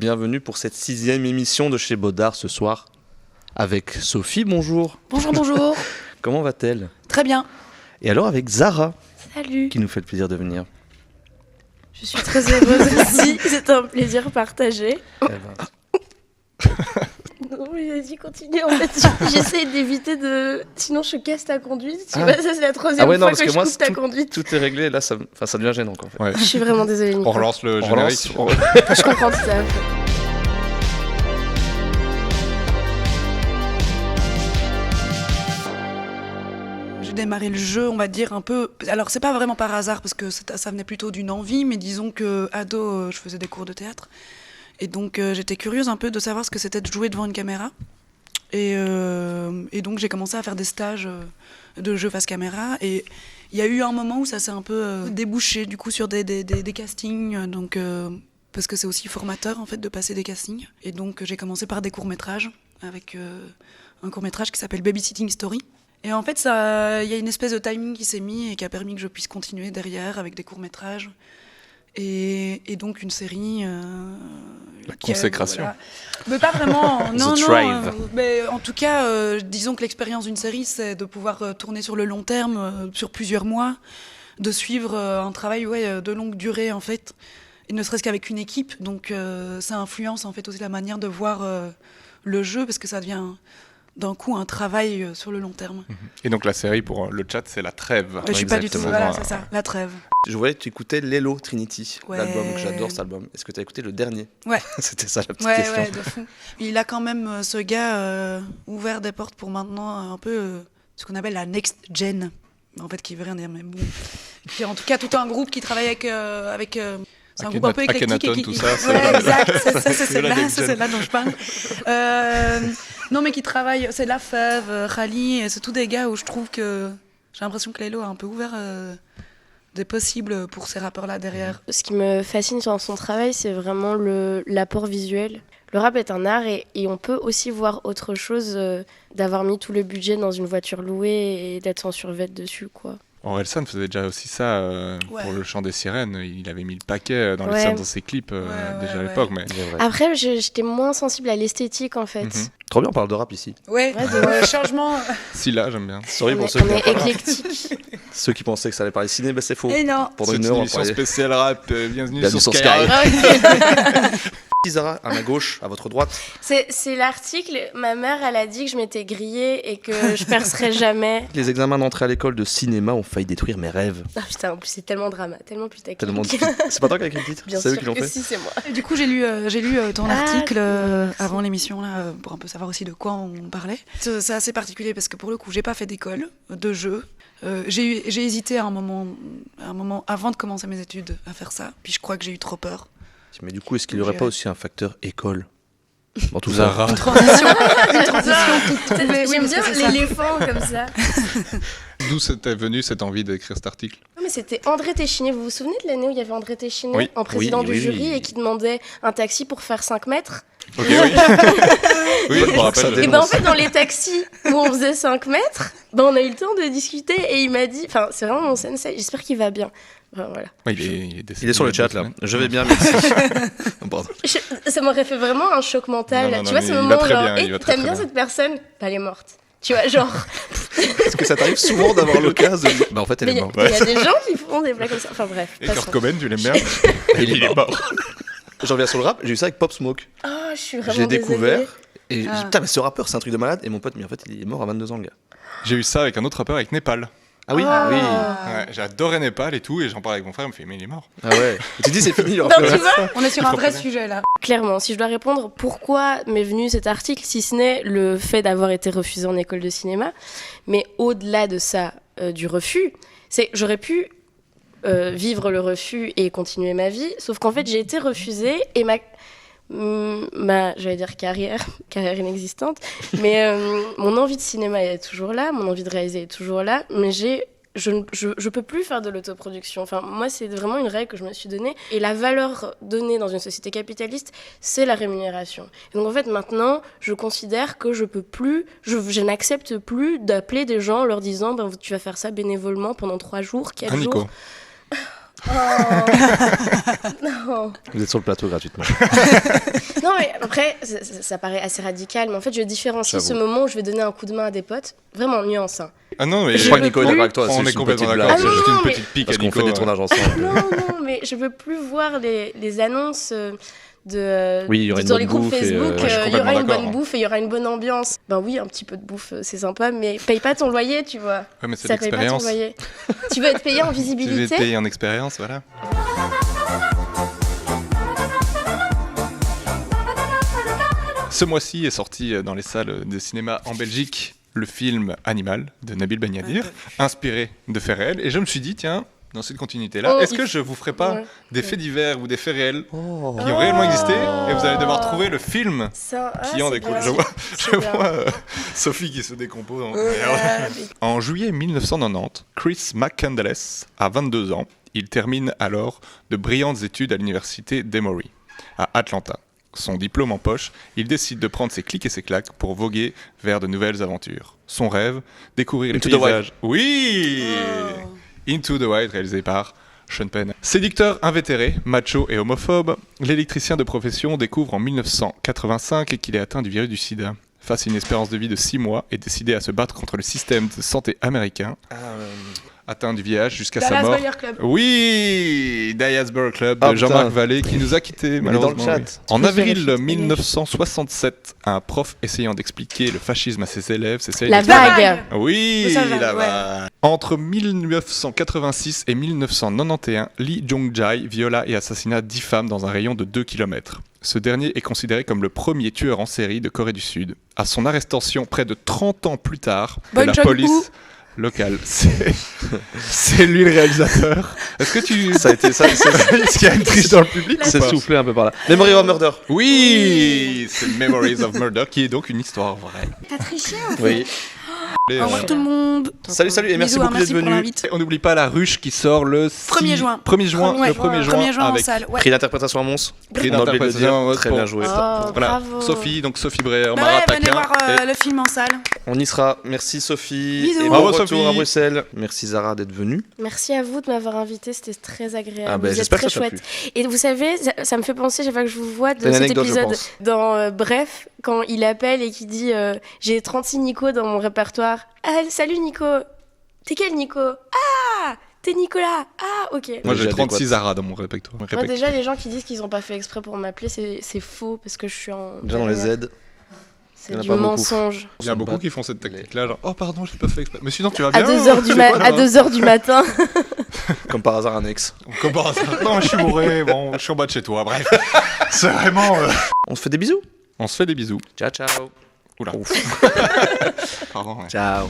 bienvenue pour cette 6e émission de chez Baudard ce soir avec Sophie, bonjour. Bonjour. Comment va-t-elle ? Très bien. Et alors avec Zara, Salut. qui nous fait le plaisir de venir. Je suis très heureuse aussi, c'est un plaisir partagé. Non mais vas-y, continue, en fait, j'essaie d'éviter de... Sinon je casse ta conduite, tu vois, ça c'est la troisième fois que je coupe ta conduite. Tout est réglé, là ça devient gênant quoi, en fait. Ouais. Je suis vraiment désolée, Nico. On relance le générique. Je comprends tout ça. J'ai démarré le jeu, on va dire, un peu... Alors, c'est pas vraiment par hasard, parce que ça venait plutôt d'une envie, mais disons que ado, je faisais des cours de théâtre. Et donc, j'étais curieuse un peu de savoir ce que c'était de jouer devant une caméra. Et donc, j'ai commencé à faire des stages de jeu face caméra. Et il y a eu un moment où ça s'est un peu débouché, du coup, sur des castings. Donc, parce que c'est aussi formateur, en fait, de passer des castings. Et donc, j'ai commencé par des courts-métrages, avec un court-métrage qui s'appelle Babysitting Story. Et en fait, il y a une espèce de timing qui s'est mis et qui a permis que je puisse continuer derrière avec des courts-métrages. Et donc une série... La consécration. Voilà. Mais pas vraiment, non. Thrive. Mais en tout cas, disons que l'expérience d'une série, c'est de pouvoir tourner sur le long terme, sur plusieurs mois, de suivre un travail de longue durée, en fait, et ne serait-ce qu'avec une équipe. Donc ça influence en fait aussi la manière de voir le jeu, parce que ça devient... d'un coup un travail sur le long terme. Et donc la série pour le chat, c'est La Trêve. Je suis pas du tout, voilà, c'est ça, La Trêve. Je voyais que tu écoutais Lelo Trinity, Ouais. l'album, j'adore cet album. Est-ce que tu as écouté le dernier ? Ouais. C'était ça la petite question. Ouais, de fou. Il a quand même, ce gars, ouvert des portes pour maintenant un peu ce qu'on appelle la next gen. En fait, qui veut rien dire, mais bon. Qui est en tout cas tout un groupe qui travaille avec c'est un groupe un peu éclectique. Akhenaton, tout ça. Ouais, exact, c'est C'est celle-là dont je parle. Non, mais qui travaille, c'est La Fève, Khali, c'est tous des gars où je trouve que j'ai l'impression que Lelo a un peu ouvert des possibles pour ces rappeurs-là derrière. Ce qui me fascine dans son travail, c'est vraiment l'apport visuel. Le rap est un art et on peut aussi voir autre chose d'avoir mis tout le budget dans une voiture louée et d'être sans survêt dessus, quoi. Orelsan faisait déjà aussi ça pour Le Chant des Sirènes. Il avait mis le paquet dans les scènes dans ses clips déjà à l'époque. Mais... Après, j'étais moins sensible à l'esthétique, en fait. Trop bien, on parle de rap ici. Ouais, changement. Si là, j'aime bien. Sorry pour On ceux qui est éclectique. Ceux qui pensaient que ça allait parler ciné, c'est faux. Et non. Pendant C'est une une heure, on émission parlait... spéciale rap. Bienvenue Bienvenue sur sur Skyrock. Zara, à ma gauche, à votre droite. C'est l'article, ma mère, elle a dit que je m'étais grillée et que je percerais jamais. Les examens d'entrée à l'école de cinéma ont failli détruire mes rêves. Ah putain, en plus c'est tellement drama, tellement plus technique. Tellement de... C'est pas toi qui as écrit le titre ? Bien C'est eux sûr qui l'ont que fait ? si, c'est moi. Et du coup, j'ai lu ton article cool. avant l'émission là, pour un peu savoir aussi de quoi on parlait. C'est assez particulier parce que pour le coup, j'ai pas fait d'école de jeu. J'ai hésité à un moment avant de commencer mes études à faire ça. Puis je crois que j'ai eu trop peur. Mais du coup, est-ce qu'il n'y aurait pas aussi un facteur école dans tout Zara. Une transition toute trouvée. Oui, J'aime mais bien c'est ça. l'éléphant comme ça. D'où c'était venu cette envie d'écrire cet article? Non, mais c'était André Téchiné. Vous vous souvenez de l'année où il y avait André Téchiné Oui. en président du Oui. jury et qui demandait un taxi pour faire 5 mètres? Ok, oui. Oui, je me rappelle. Et ben en fait, dans les taxis où on faisait 5 mètres, ben on a eu le temps de discuter et il m'a dit, enfin, c'est vraiment mon sensei, j'espère qu'il va bien. Enfin, voilà. Ouais, il est décédé Il est sur le il y a chat 2 là. semaines. Je vais bien, merci. Oh, pardon. Ça m'aurait fait vraiment un choc mental. Non, Tu vois, mais ce il va moment très genre, bien, il hey, va très, t'aimes très bien bien. cette personne? Bah, elle est morte. Tu vois, genre. Est-ce que ça t'arrive souvent d'avoir l'occasion de dire bah en fait elle Mais est morte. il y a des gens qui font des blagues comme ça. Enfin bref. Et passons. Kurt Cobain, tu l'aimes bien? Il est mort. J'en reviens sur le rap, j'ai eu ça avec Pop Smoke. Oh, je suis vraiment J'ai découvert désolée. et j'ai dit, putain mais ce rappeur c'est un truc de malade et mon pote mais en fait il est mort à 22 ans le gars. J'ai eu ça avec un autre rappeur, avec Népal. Ah oui, Ah. oui. Ouais, j'adorais Népal et tout, et j'en parlais avec mon frère, il me fait, mais il est mort. Ah ouais. Et tu dis c'est fini le Non, rappeur. tu vois, On est sur Il un faut vrai prévenir. sujet là. clairement, si je dois répondre pourquoi m'est venu cet article, si ce n'est le fait d'avoir été refusée en école de cinéma, mais au-delà de ça, du refus, c'est j'aurais pu vivre le refus et continuer ma vie, sauf qu'en fait j'ai été refusée et ma j'allais dire carrière inexistante, mais mon envie de cinéma est toujours là, mon envie de réaliser est toujours là, mais je peux plus faire de l'autoproduction. Enfin, moi, c'est vraiment une règle que je me suis donnée. Et la valeur donnée dans une société capitaliste, c'est la rémunération. Et donc, en fait, maintenant, je considère que je peux plus, je n'accepte plus d'appeler des gens en leur disant, ben, tu vas faire ça bénévolement pendant 3 jours, 4 Ah, Nico. jours. Non. Vous êtes sur le plateau gratuitement. Non, mais après, ça paraît assez radical, mais en fait, je différencie J'avoue. ce moment où je vais donner un coup de main à des potes. Vraiment, nuance. Hein. Ah non, mais Je crois que Nico est d'accord avec toi. on c'est est juste une complètement petite d'accord. blague. Ah C'est juste non, une mais- petite pique Parce à qu'on Nico. fait des tournages ensemble. Non, mais je veux plus voir les annonces de Oui, il y aura une dans bonne les groupes bouffe et, Facebook. je suis Il y aura complètement une d'accord, bonne hein. bouffe et il y aura une bonne ambiance. Ben oui, un petit peu de bouffe, c'est sympa, mais paye pas ton loyer, tu vois. Ouais, mais c'est Ça paye pas ton l'expérience. loyer. Tu veux être payé en Tu veux visibilité? payer en expérience, voilà. Ce mois-ci est sorti dans les salles de cinéma en Belgique le film Animal de Nabil Benyadir, inspiré de faits réels. Et je me suis dit, tiens, dans cette continuité-là, Oh, est-ce que je vous ferai pas Ouais. des faits divers ou des faits réels Oh. qui ont réellement existé et vous allez devoir trouver le film Ça, qui en c'est découle. bien. Je vois, C'est je bien. vois Sophie qui se décompose. Mais- En juillet 1990, Chris McCandless a 22 ans. Il termine alors de brillantes études à l'université d'Emory, à Atlanta. Son diplôme en poche, il décide de prendre ses clics et ses claques pour voguer vers de nouvelles aventures. Son rêve, découvrir Into les the Wild. paysages. Oui Into the Wild, réalisé par Sean Penn. Séducteur invétéré, macho et homophobe, l'électricien de profession découvre en 1985 qu'il est atteint du virus du sida. Face à une espérance de vie de 6 mois et décidé à se battre contre le système de santé américain, atteint du VIH jusqu'à sa Dallas mort. Buyer Club. Oui, Dallas Buyer Club de Ah, Jean-Marc putain. Vallée qui nous a quittés Il est dans le malheureusement. chat. oui. En Je avril vérifie, 1967, un prof essayant d'expliquer le fascisme à ses élèves s'essaye La de- vague. Oui, Oui, ça va, la ouais. vague. Entre 1986 et 1991, Lee Jong-jae viola et assassina 10 femmes dans un rayon de 2 km. Ce dernier est considéré comme le premier tueur en série de Corée du Sud. À son arrestation près de 30 ans plus tard, Bong la Joon-ho. police locale, c'est lui le réalisateur. Est-ce que tu... Ça a été ça. Est-ce qu'il y a une triche dans le public ou C'est pas soufflé un peu par là. Memory of Murder. Oui, c'est Memories of Murder qui est donc une histoire vraie. T'as triché Oui. Et, Au revoir tout le monde. Salut, salut, et merci Bisous, hein, beaucoup d'être merci pour venu. l'invite. on n'oublie pas la ruche qui sort le 1er juin. 1er juin, Ouais, le 1er juin, 1er juin en avec salle. Ouais. Prix d'interprétation à Mons. prix On a oublié de le d'interprétation. dire. Très pour- bien joué. Oh, Voilà, bravo. Sophie Breher, Bah Mara ouais, venez Taquin voir et- le film en salle. On y sera. Merci Sophie. Bisous. Et bon Bravo, retour Sophie. à Bruxelles. Merci Zara d'être venue. Merci à vous de m'avoir invité, c'était très agréable. Ah ben, vous êtes j'espère très que ça t'a chouette. Et vous savez, ça me fait penser, chaque fois que je vous vois, de T'as une cet anecdote, je épisode pense. dans Bref, quand il appelle et qu'il dit j'ai 36 Nico dans mon répertoire. Ah, salut Nico. T'es quel Nico? Ah, t'es Nicolas. Ah, ok. Moi j'ai Déjà 36 adéquate. Zara dans mon répertoire. Moi, déjà, les gens qui disent qu'ils ont pas fait exprès pour m'appeler, c'est faux parce que je suis en. Déjà dans les Z. C'est il y en a du pas beaucoup. mensonge. Il y a beaucoup qui font cette technique-là, genre oh pardon, je l'ai pas fait exprès. Mais sinon tu vas À bien 2h du, à 2h du matin. Comme par hasard un ex. Comme par hasard. Non, je suis bourré, bon, je suis en bas de chez toi, bref. C'est vraiment... On se fait des bisous. On se fait des bisous. Ciao, ciao. Oula. Ouf. Pardon, ouais. Ciao.